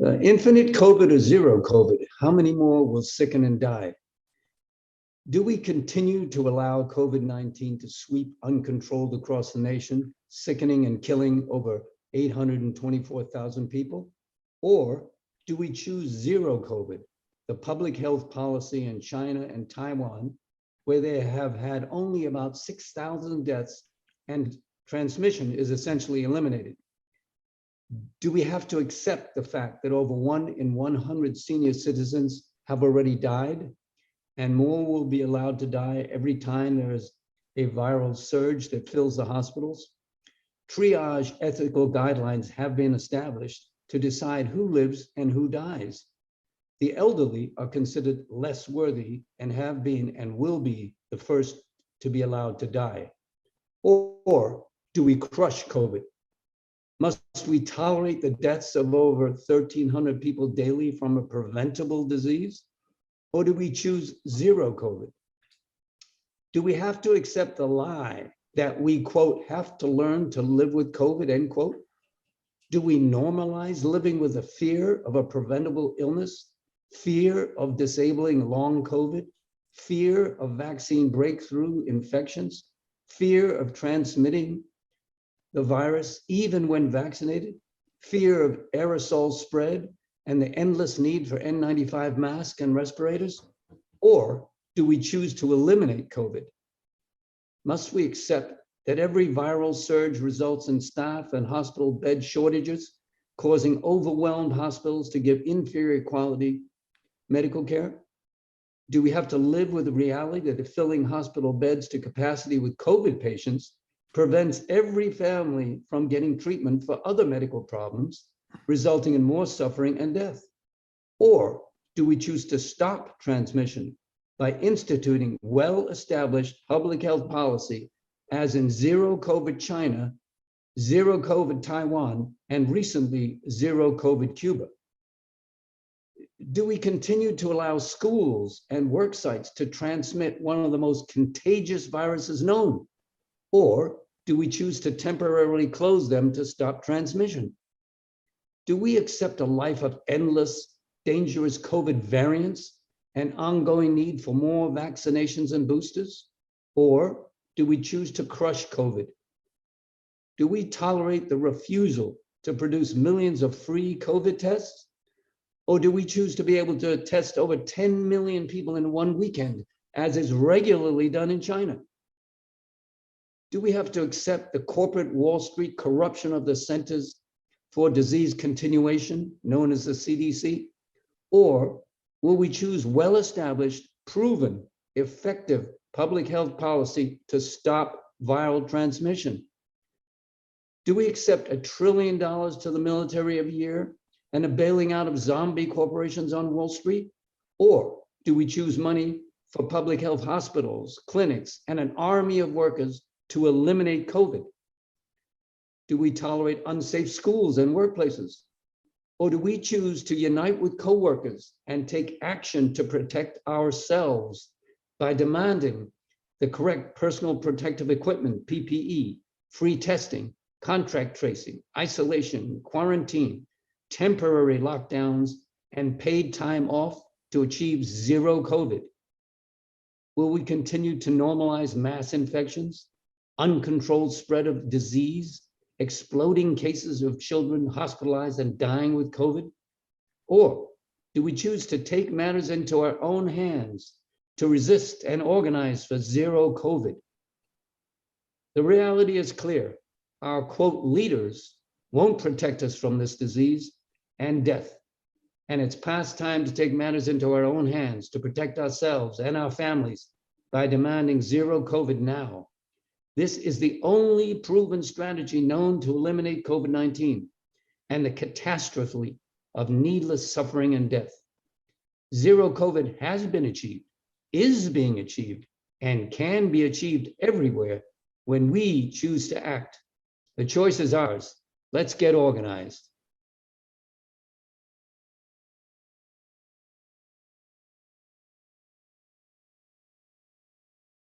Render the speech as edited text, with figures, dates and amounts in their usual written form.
Infinite COVID or zero COVID? How many more will sicken and die? Do we continue to allow COVID-19 to sweep uncontrolled across the nation, sickening and killing over 824,000 people? Or do we choose zero COVID, the public health policy in China and Taiwan, where they have had only about 6,000 deaths and transmission is essentially eliminated? Do we have to accept the fact that over 1 in 100 senior citizens have already died, and more will be allowed to die every time there is a viral surge that fills the hospitals? Triage ethical guidelines have been established to decide who lives and who dies. The elderly are considered less worthy and have been and will be the first to be allowed to die. Or do we crush COVID? Must we tolerate the deaths of over 1,300 people daily from a preventable disease? Or do we choose zero COVID? Do we have to accept the lie that we, quote, have to learn to live with COVID, end quote? Do we normalize living with the fear of a preventable illness, fear of disabling long COVID, fear of vaccine breakthrough infections, fear of transmitting the virus even when vaccinated, fear of aerosol spread, and the endless need for N95 masks and respirators? Or do we choose to eliminate COVID? Must we accept that every viral surge results in staff and hospital bed shortages, causing overwhelmed hospitals to give inferior quality medical care? Do we have to live with the reality that filling hospital beds to capacity with COVID patients prevents every family from getting treatment for other medical problems, resulting in more suffering and death? Or do we choose to stop transmission by instituting well-established public health policy, as in zero COVID China, zero COVID Taiwan, and recently zero COVID Cuba? Do we continue to allow schools and work sites to transmit one of the most contagious viruses known? Or do we choose to temporarily close them to stop transmission? Do we accept a life of endless, dangerous COVID variants and ongoing need for more vaccinations and boosters? Or do we choose to crush COVID? Do we tolerate the refusal to produce millions of free COVID tests? Or do we choose to be able to test over 10 million people in one weekend, as is regularly done in China? Do we have to accept the corporate Wall Street corruption of the Centers for Disease Continuation, known as the CDC? Or will we choose well-established, proven, effective public health policy to stop viral transmission? Do we accept $1 trillion to the military every year and a bailing out of zombie corporations on Wall Street? Or do we choose money for public health hospitals, clinics, and an army of workers to eliminate COVID? Do we tolerate unsafe schools and workplaces? Or do we choose to unite with coworkers and take action to protect ourselves by demanding the correct personal protective equipment, PPE, free testing, contract tracing, isolation, quarantine, temporary lockdowns, and paid time off to achieve zero COVID? Will we continue to normalize mass infections, uncontrolled spread of disease, exploding cases of children hospitalized and dying with COVID? Or do we choose to take matters into our own hands to resist and organize for zero COVID? The reality is clear. Our, quote, leaders won't protect us from this disease and death. And it's past time to take matters into our own hands to protect ourselves and our families by demanding zero COVID now. This is the only proven strategy known to eliminate COVID-19 and the catastrophe of needless suffering and death. Zero COVID has been achieved, is being achieved, and can be achieved everywhere when we choose to act. The choice is ours. Let's get organized.